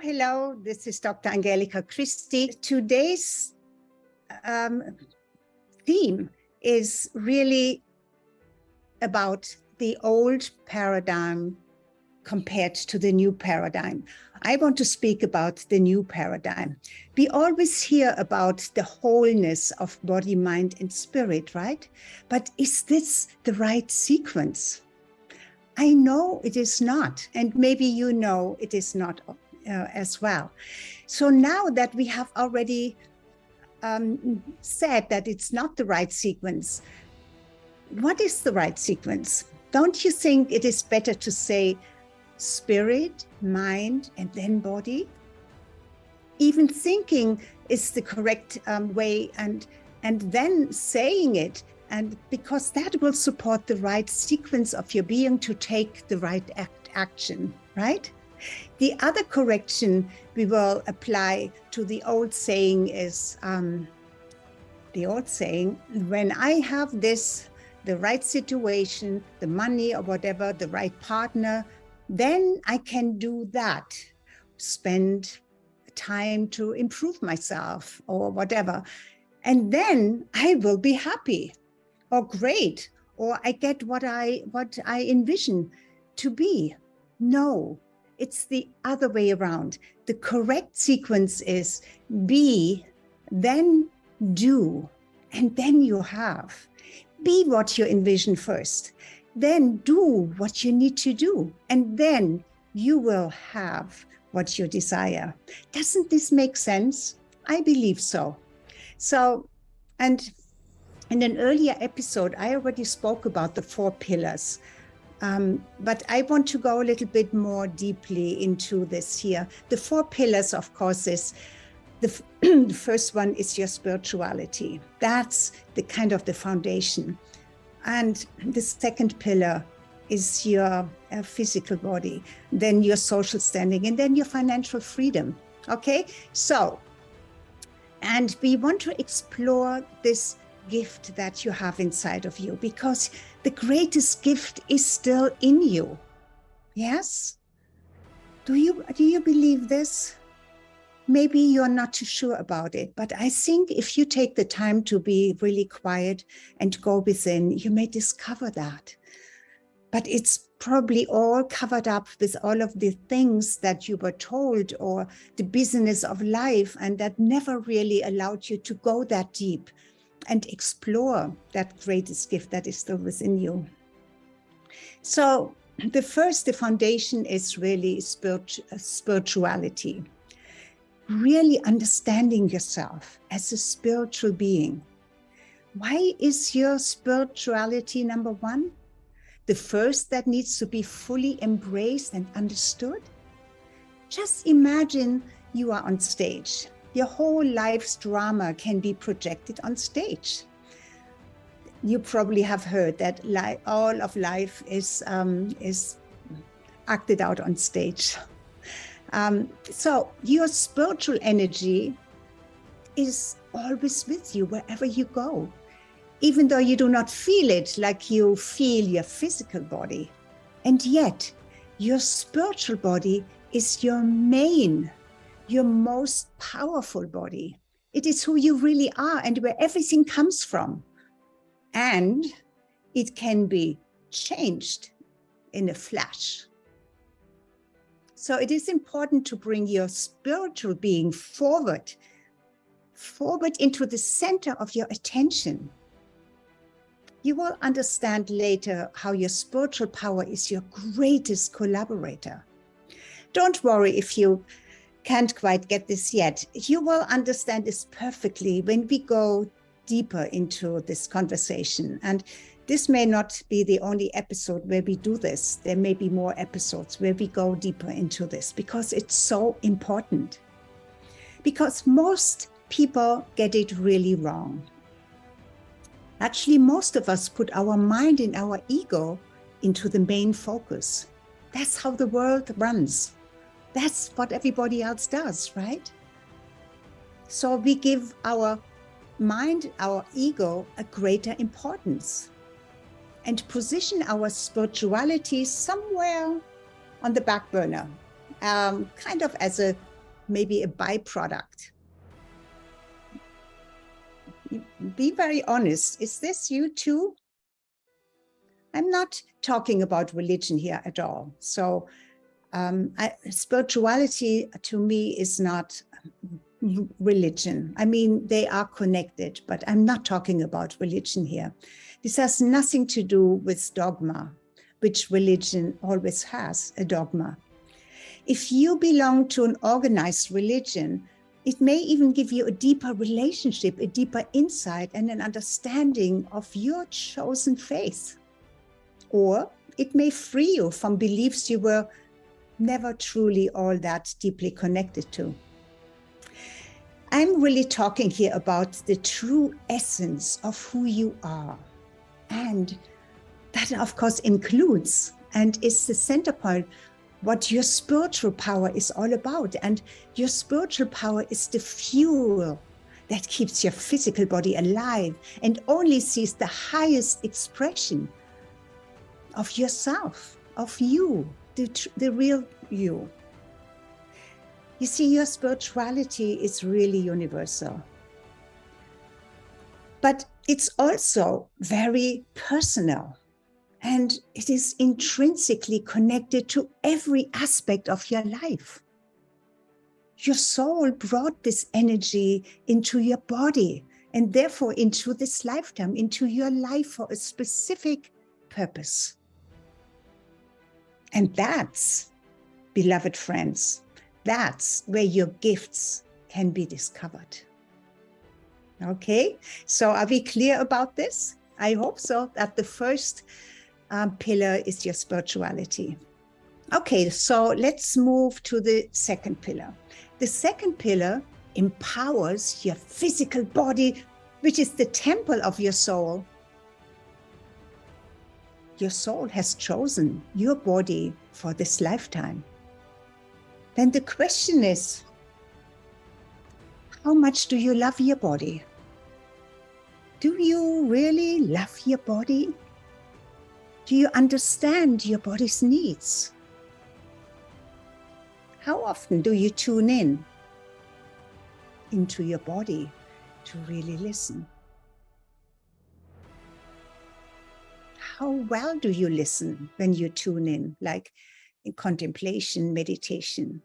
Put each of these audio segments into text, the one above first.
Hello. This is Dr. Angelika Christie. Today's theme is really about the old paradigm compared to the new paradigm. I want to speak about the new paradigm. We always hear about the wholeness of body, mind, and spirit, right? But is this the right sequence? I know it is not, and maybe you know it is not as well. So now that we have already said that it's not the right sequence, what is the right sequence? Don't you think it is better to say spirit, mind, and then body? Even thinking is the correct way, and then saying it, and because that will support the right sequence of your being to take the right action, right? The other correction we will apply to the old saying is, when I have this, the right situation, the money or whatever, the right partner, then I can do that, spend time to improve myself or whatever. And then I will be happy or great, or I get what I envision to be. No, it's the other way around. The correct sequence is be, then do, and then you have. Be what you envision first, then do what you need to do, and then you will have what you desire. Doesn't this make sense? I believe so. So, and in an earlier episode, I already spoke about the 4 pillars, but I want to go a little bit more deeply into this here. The 4 pillars, of course, is the first one is your spirituality. That's the kind of the foundation. And the second pillar is your physical body, then your social standing, and then your financial freedom. Okay, so, and we want to explore this gift that you have inside of you, because the greatest gift is still in you. Yes? Do you believe this? Maybe you're not too sure about it, but I think if you take the time to be really quiet and go within, you may discover that. But it's probably all covered up with all of the things that you were told, or the business of life, and that never really allowed you to go that deep and explore that greatest gift that is still within you. So the foundation is really spirituality. Really understanding yourself as a spiritual being. Why is your spirituality number 1? The first that needs to be fully embraced and understood? Just imagine you are on stage. Your whole life's drama can be projected on stage. You probably have heard that all of life is acted out on stage. So your spiritual energy is always with you wherever you go, even though you do not feel it like you feel your physical body. And yet your spiritual body is your most powerful body. It is who you really are and where everything comes from. And it can be changed in a flash. So it is important to bring your spiritual being forward into the center of your attention. You will understand later how your spiritual power is your greatest collaborator. Don't worry if you can't quite get this yet. You will understand this perfectly when we go deeper into this conversation. And this may not be the only episode where we do this. There may be more episodes where we go deeper into this, because it's so important. Because most people get it really wrong. Actually, most of us put our mind and our ego into the main focus. That's how the world runs. That's what everybody else does, right? So we give our mind, our ego, a greater importance, and position our spirituality somewhere on the back burner, kind of as a maybe a byproduct. Be very honest. Is this you too? I'm not talking about religion here at all. So spirituality to me is not religion. I mean, they are connected, but I'm not talking about religion here. This has nothing to do with dogma, which religion always has, a dogma. If you belong to an organized religion, it may even give you a deeper relationship, a deeper insight, and an understanding of your chosen faith. Or it may free you from beliefs you were never truly all that deeply connected to. I'm really talking here about the true essence of who you are. And that, of course, includes and is the center point what your spiritual power is all about. And your spiritual power is the fuel that keeps your physical body alive and only sees the highest expression of yourself, of you, the real you. You see, your spirituality is really universal. But it's also very personal. And it is intrinsically connected to every aspect of your life. Your soul brought this energy into your body and therefore into this lifetime, into your life for a specific purpose. And that's, beloved friends, that's where your gifts can be discovered. Okay, so are we clear about this? I hope so, that the first pillar is your spirituality. Okay, so let's move to the second pillar. The second pillar empowers your physical body, which is the temple of your soul. Your soul has chosen your body for this lifetime. Then the question is, how much do you love your body? Do you really love your body? Do you understand your body's needs? How often do you tune in into your body to really listen? How well do you listen when you tune in, like in contemplation, meditation?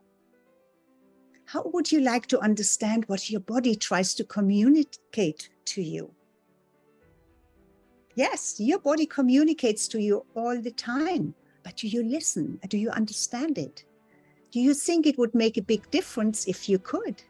How would you like to understand what your body tries to communicate to you? Yes, your body communicates to you all the time, but do you listen? Do you understand it? Do you think it would make a big difference if you could?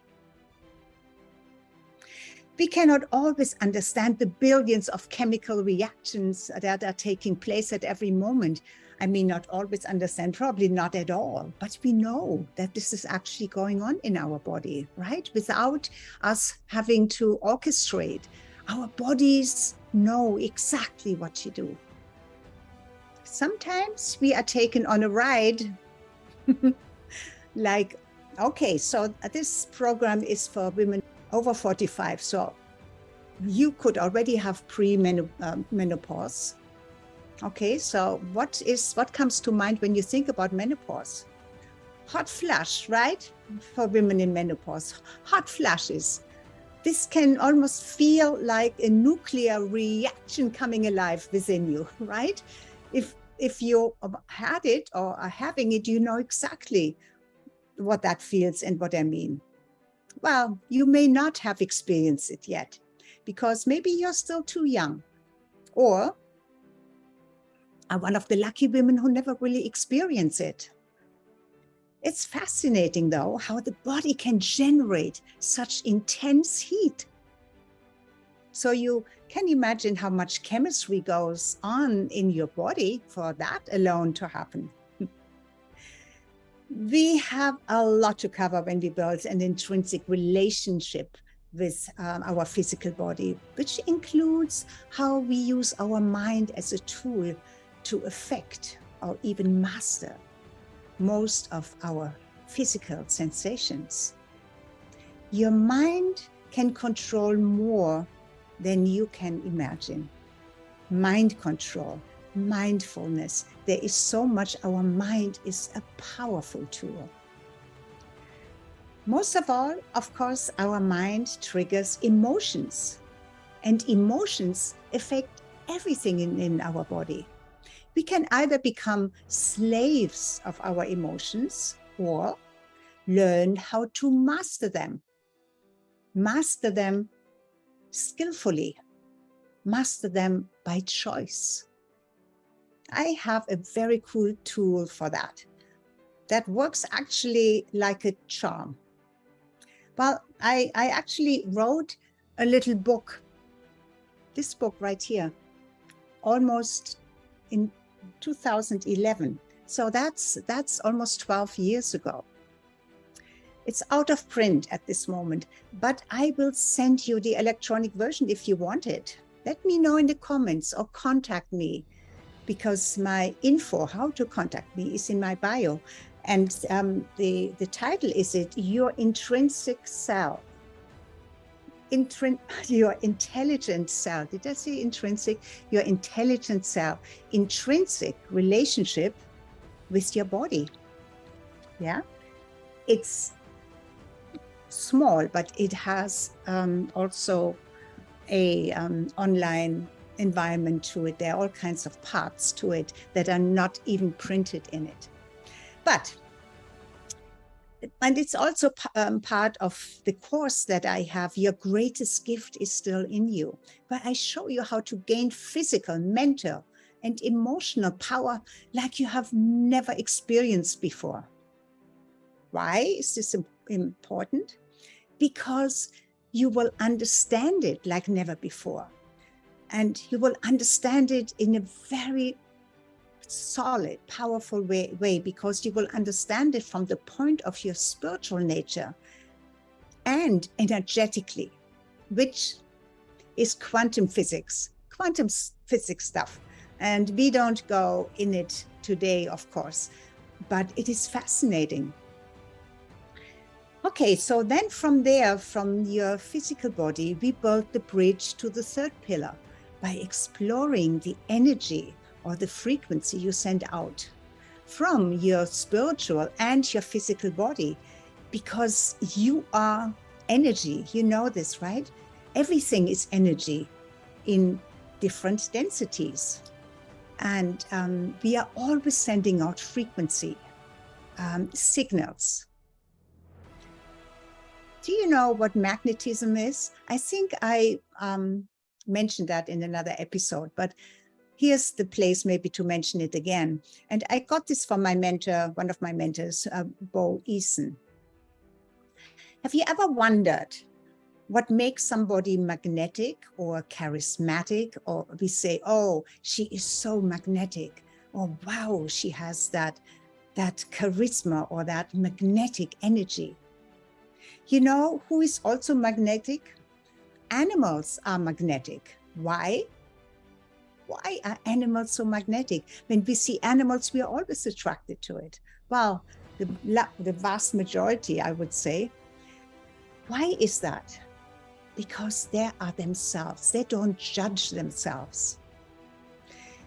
We cannot always understand the billions of chemical reactions that are taking place at every moment. I mean, not always understand, probably not at all, but we know that this is actually going on in our body, right? Without us having to orchestrate. Our bodies know exactly what to do. Sometimes we are taken on a ride like, okay, so this program is for women over 45. So you could already have pre-menopause. Okay, so what comes to mind when you think about menopause? Hot flush, right? For women in menopause, hot flushes. This can almost feel like a nuclear reaction coming alive within you, right? If you had it or are having it, you know exactly what that feels and what I mean. Well, you may not have experienced it yet because maybe you're still too young, or are one of the lucky women who never really experience it. It's fascinating, though, how the body can generate such intense heat. So you can imagine how much chemistry goes on in your body for that alone to happen. We have a lot to cover when we build an intrinsic relationship with our physical body, which includes how we use our mind as a tool to affect or even master most of our physical sensations. Your mind can control more than you can imagine. Mind control, mindfulness. There is so much. Our mind is a powerful tool. Most of all, of course, our mind triggers emotions, and emotions affect everything in our body. We can either become slaves of our emotions or learn how to master them skillfully, master them by choice. I have a very cool tool for that. That works actually like a charm. Well, I actually wrote a little book, this book right here, almost in 2011. So that's almost 12 years ago. It's out of print at this moment, but I will send you the electronic version if you want it. Let me know in the comments or contact me, because my info, how to contact me, is in my bio. And the title is Your Intrinsic Self. Your intelligent self. Did I say intrinsic? Your intelligent self. Intrinsic relationship with your body. Yeah. It's small, but it has also a online environment to it. There are all kinds of parts to it that are not even printed in it. And it's also part of the course that I have. Your greatest gift is still in you, where I show you how to gain physical, mental, and emotional power like you have never experienced before. Why is this important? Because you will understand it like never before. And you will understand it in a very solid, powerful way, because you will understand it from the point of your spiritual nature and energetically, which is quantum physics stuff. And we don't go in it today, of course, but it is fascinating. Okay, so then from there, from your physical body, we build the bridge to the third pillar by exploring the energy or the frequency you send out from your spiritual and your physical body, because you are energy. You know this, right? Everything is energy in different densities. And we are always sending out frequency signals. Do you know what magnetism is? I think I mentioned that in another episode, but here's the place maybe to mention it again. And I got this from my mentor, one of my mentors, Bo Eason. Have you ever wondered what makes somebody magnetic or charismatic? Or we say, oh, she is so magnetic. Or wow, she has that charisma or that magnetic energy. You know who is also magnetic? Animals are magnetic. Why? Why are animals so magnetic? When we see animals, we are always attracted to it. Well, the vast majority, I would say. Why is that? Because they are themselves. They don't judge themselves.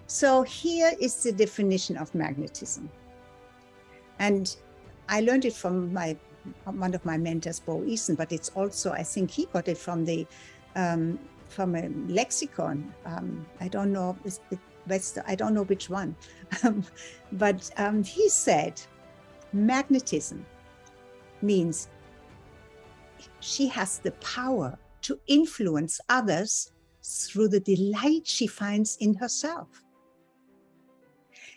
So here is the definition of magnetism. And I learned it from one of my mentors, Bo Eason, but it's also, I think he got it from from a lexicon. I don't know, I don't know which one, but he said, magnetism means she has the power to influence others through the delight she finds in herself.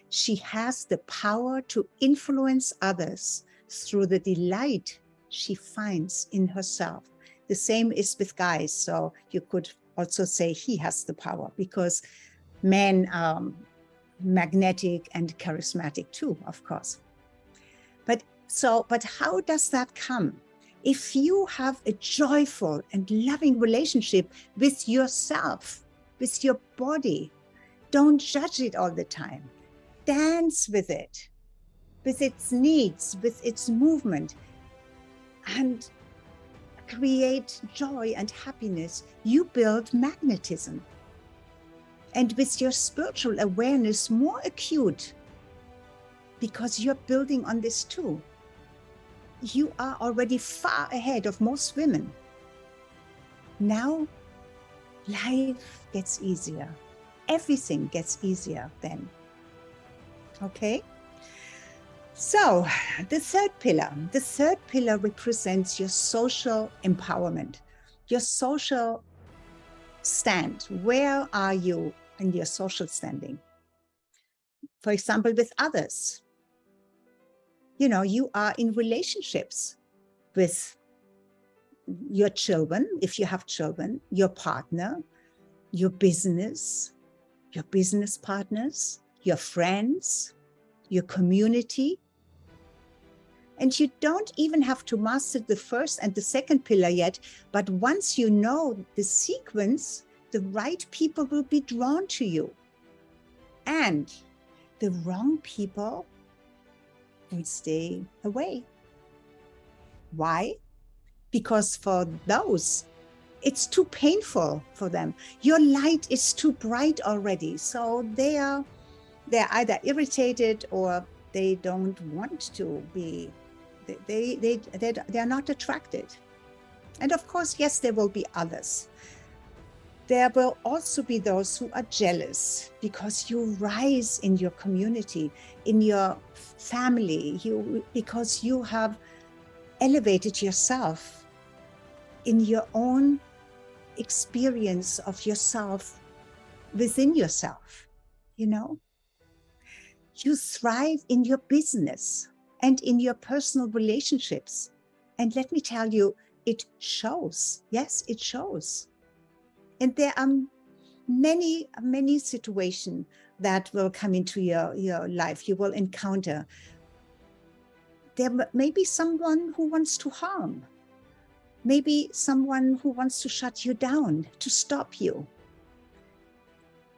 She has the power to influence others through the delight she finds in herself. The same is with guys. So you could also say he has the power, because men are magnetic and charismatic too, of course. But how does that come? If you have a joyful and loving relationship with yourself, with your body, don't judge it all the time. Dance with it, with its needs, with its movement, and create joy and happiness. You build magnetism. And with your spiritual awareness more acute, because you're building on this too. you are already far ahead of most women. Now, life gets easier. Everything gets easier then. Okay? So, the third pillar represents your social empowerment, your social stand. Where are you in your social standing? For example, with others. You are in relationships with your children, if you have children, your partner, your business partners, your friends, your community. And you don't even have to master the first and the second pillar yet, but once you know the sequence, the right people will be drawn to you. And the wrong people will stay away. Why? Because for those, it's too painful for them. Your light is too bright already. So they're either irritated or they don't want to be, they're not attracted. And of course, yes, there will be others. There will also be those who are jealous because you rise in your community, in your family, because you have elevated yourself in your own experience of yourself within yourself. You thrive in your business and in your personal relationships. And let me tell you, it shows. Yes, it shows. And there are many, many situations that will come into your life. You will encounter. There may be someone who wants to harm. Maybe someone who wants to shut you down, to stop you.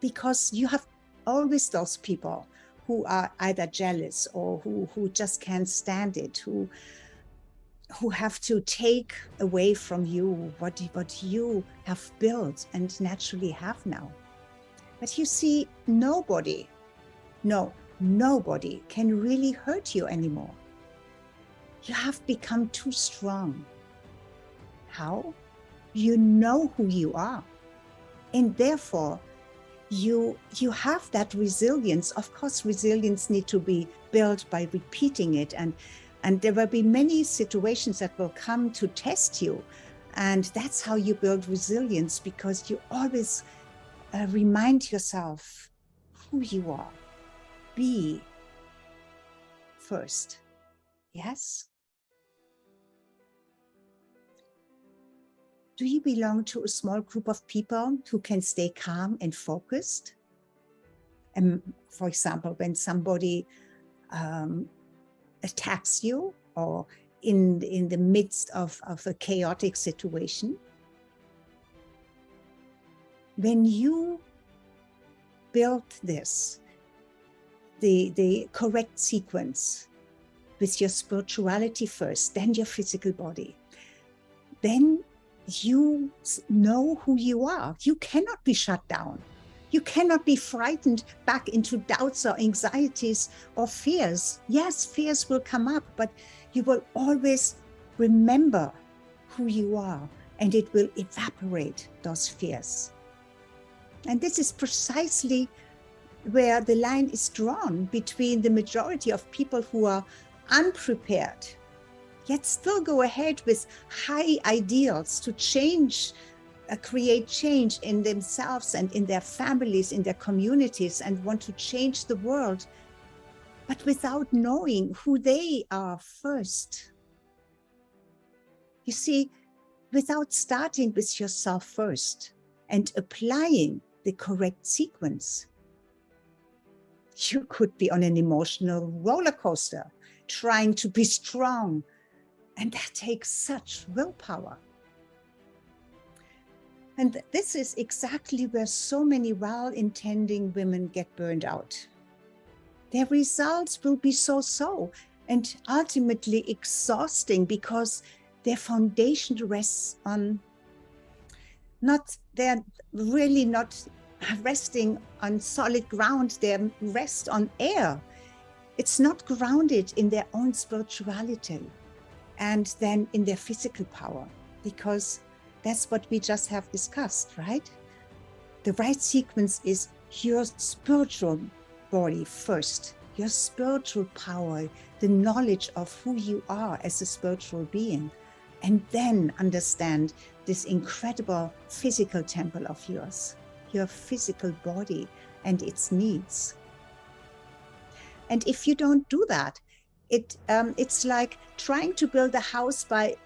Because you have always those people who are either jealous or who just can't stand it, who have to take away from you what you have built and naturally have now. But you see, nobody can really hurt you anymore. You have become too strong. How? You know who you are. And therefore, you have that resilience. Of course, resilience needs to be built by repeating it. And there will be many situations that will come to test you. And that's how you build resilience, because you always remind yourself who you are. Be first. Yes? Do you belong to a small group of people who can stay calm and focused? For example, when somebody attacks you or in the midst of a chaotic situation, when you build this, the correct sequence with your spirituality first, then your physical body, then you know who you are. You cannot be shut down. You cannot be frightened back into doubts or anxieties or fears. Yes, fears will come up, but you will always remember who you are, and it will evaporate those fears. And this is precisely where the line is drawn between the majority of people who are unprepared, yet still go ahead with high ideals to change, create change in themselves and in their families, in their communities, and want to change the world, but without knowing who they are first. You see, without starting with yourself first and applying the correct sequence, you could be on an emotional roller coaster, trying to be strong. And that takes such willpower. And this is exactly where so many well-intending women get burned out. Their results will be so-so and ultimately exhausting, because their foundation rests on they're really not resting on solid ground, they rest on air. It's not grounded in their own spirituality. and then in their physical power, because that's what we just have discussed, right? The right sequence is your spiritual body first, your spiritual power, the knowledge of who you are as a spiritual being, and then understand this incredible physical temple of yours, your physical body and its needs. And if you don't do that, it's like trying to build a house by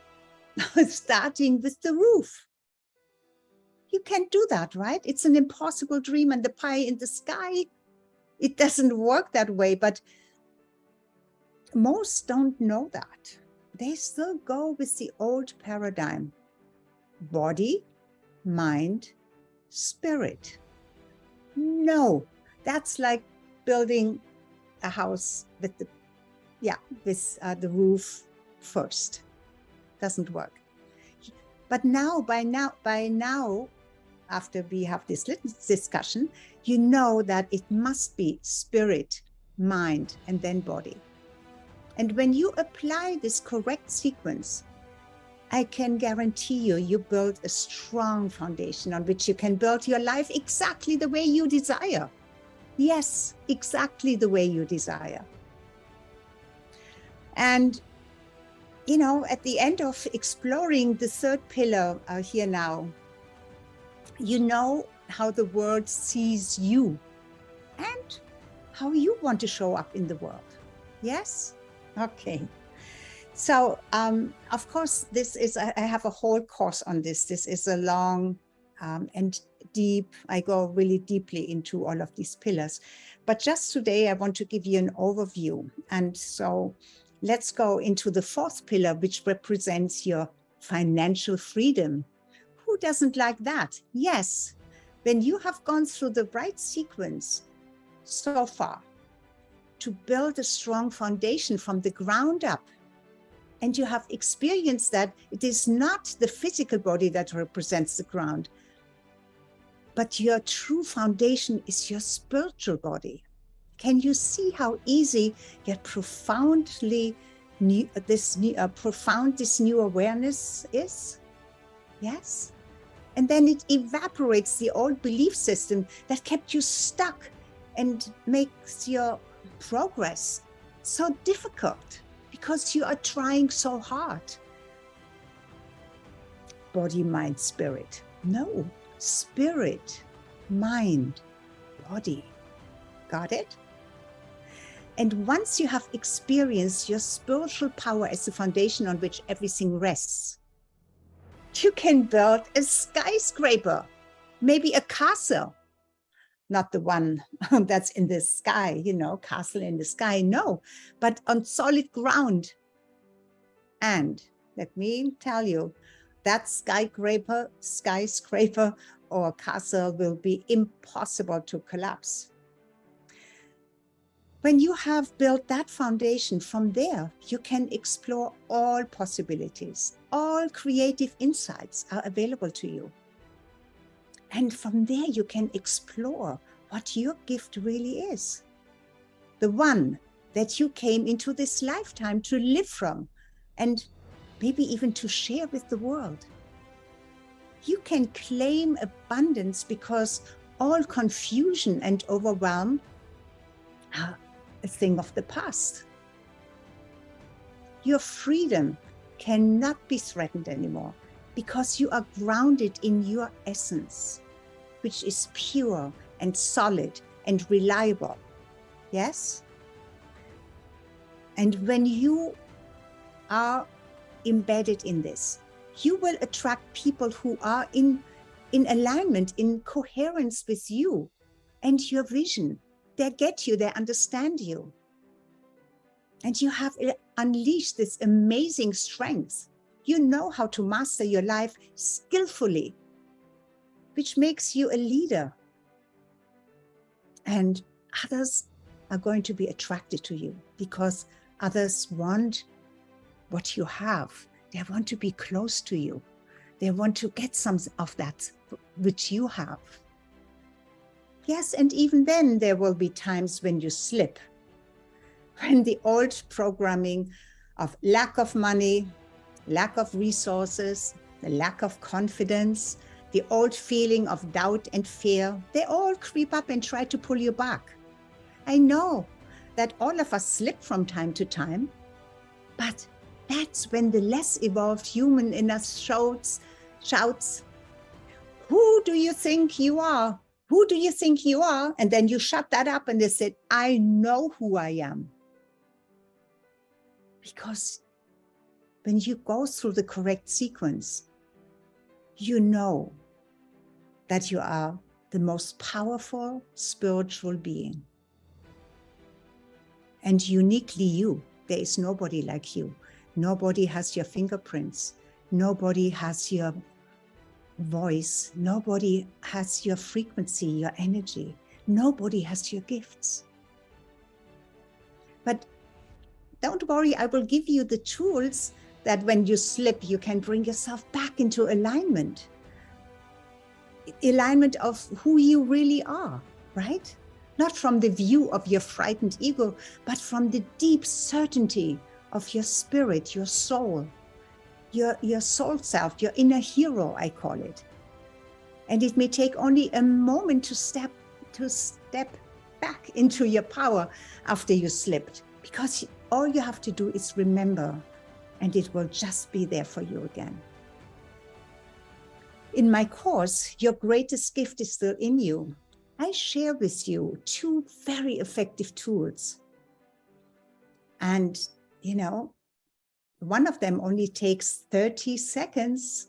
starting with the roof. You can't do that, right? It's an impossible dream, and the pie in the sky, it doesn't work that way. But most don't know that. They still go with the old paradigm: body, mind, spirit. No, that's like building a house with the roof first. Doesn't work. But by now, after we have this little discussion, you know that it must be spirit, mind, and then body. And when you apply this correct sequence, I can guarantee you build a strong foundation on which you can build your life exactly the way you desire. Yes, exactly the way you desire. And, at the end of exploring the third pillar here now, you know how the world sees you and how you want to show up in the world. Yes? Okay. So, of course, I have a whole course on this. This is a long and deep, I go really deeply into all of these pillars. But just today, I want to give you an overview. And so let's go into the fourth pillar, which represents your financial freedom. Who doesn't like that? Yes. When you have gone through the right sequence so far to build a strong foundation from the ground up, and you have experienced that it is not the physical body that represents the ground, but your true foundation is your spiritual body. Can you see how easy yet profoundly this new awareness is? Yes. And then it evaporates the old belief system that kept you stuck and makes your progress so difficult because you are trying so hard. Body, mind, spirit. No, spirit, mind, body. Got it? And once you have experienced your spiritual power as the foundation on which everything rests, you can build a skyscraper, maybe a castle, not the one that's in the sky, castle in the sky, no, but on solid ground. And let me tell you, that skyscraper or castle will be impossible to collapse. When you have built that foundation, from there, you can explore all possibilities. All creative insights are available to you. And from there, you can explore what your gift really is. The one that you came into this lifetime to live from, and maybe even to share with the world. You can claim abundance because all confusion and overwhelm are a thing of the past. Your freedom cannot be threatened anymore because you are grounded in your essence, which is pure and solid and reliable. Yes? And when you are embedded in this, you will attract people who are in alignment, in coherence with you and your vision. They get you, they understand you. And you have unleashed this amazing strength. You know how to master your life skillfully, which makes you a leader. And others are going to be attracted to you because others want what you have. They want to be close to you. They want to get some of that which you have. Yes, and even then there will be times when you slip, when the old programming of lack of money, lack of resources, the lack of confidence, the old feeling of doubt and fear, they all creep up and try to pull you back. I know that all of us slip from time to time, but that's when the less evolved human in us shouts, who do you think you are? Who do you think you are? And then you shut that up and they said, I know who I am. Because when you go through the correct sequence, you know that you are the most powerful spiritual being. And uniquely you. There is nobody like you. Nobody has your fingerprints. Nobody has your voice. Nobody has your frequency, your energy. Nobody has your gifts. But don't worry, I will give you the tools that when you slip, you can bring yourself back into alignment. Alignment of who you really are, right? Not from the view of your frightened ego, but from the deep certainty of your spirit, your soul, your soul self, your inner hero, I call it. And it may take only a moment to step back into your power after you slipped, because all you have to do is remember, and it will just be there for you again. In my course, Your Greatest Gift is Still in You, I share with you 2 very effective tools. And, one of them only takes 30 seconds,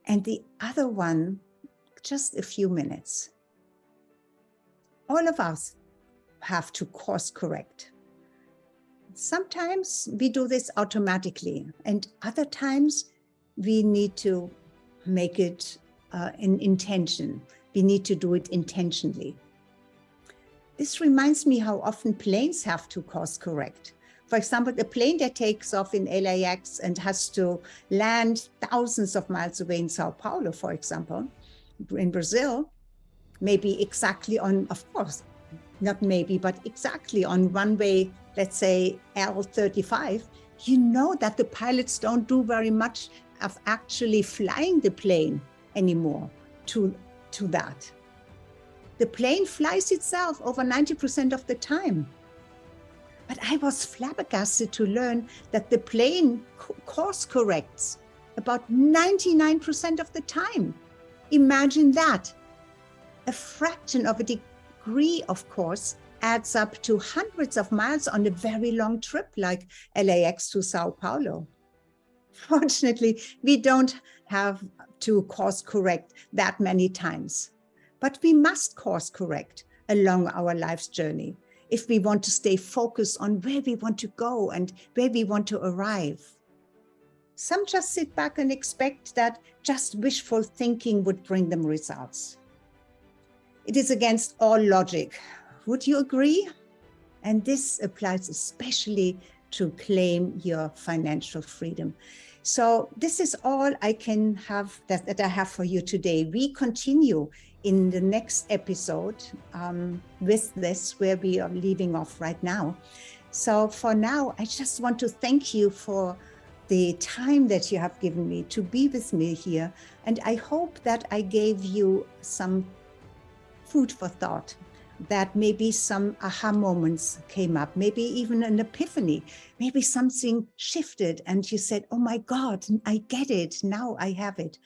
and the other one, just a few minutes. All of us have to course correct. Sometimes we do this automatically, and other times we need to make it an intention. We need to do it intentionally. This reminds me how often planes have to course correct. For example, a plane that takes off in LAX and has to land thousands of miles away in Sao Paulo, for example, in Brazil, maybe exactly on, of course, not maybe, but exactly on runway, let's say L35, you know that the pilots don't do very much of actually flying the plane anymore to that. The plane flies itself over 90% of the time. But I was flabbergasted to learn that the plane course corrects about 99% of the time. Imagine that. A fraction of a degree, of course, adds up to hundreds of miles on a very long trip like LAX to Sao Paulo. Fortunately, we don't have to course correct that many times, but we must course correct along our life's journey if we want to stay focused on where we want to go and where we want to arrive. Some just sit back and expect that just wishful thinking would bring them results. It is against all logic. Would you agree? And this applies especially to claim your financial freedom. So this is all I can have that I have for you today. We continue in the next episode with this, where we are leaving off right now. So for now, I just want to thank you for the time that you have given me to be with me here. And I hope that I gave you some food for thought, that maybe some aha moments came up, maybe even an epiphany, maybe something shifted and you said, oh my God, I get it, now I have it.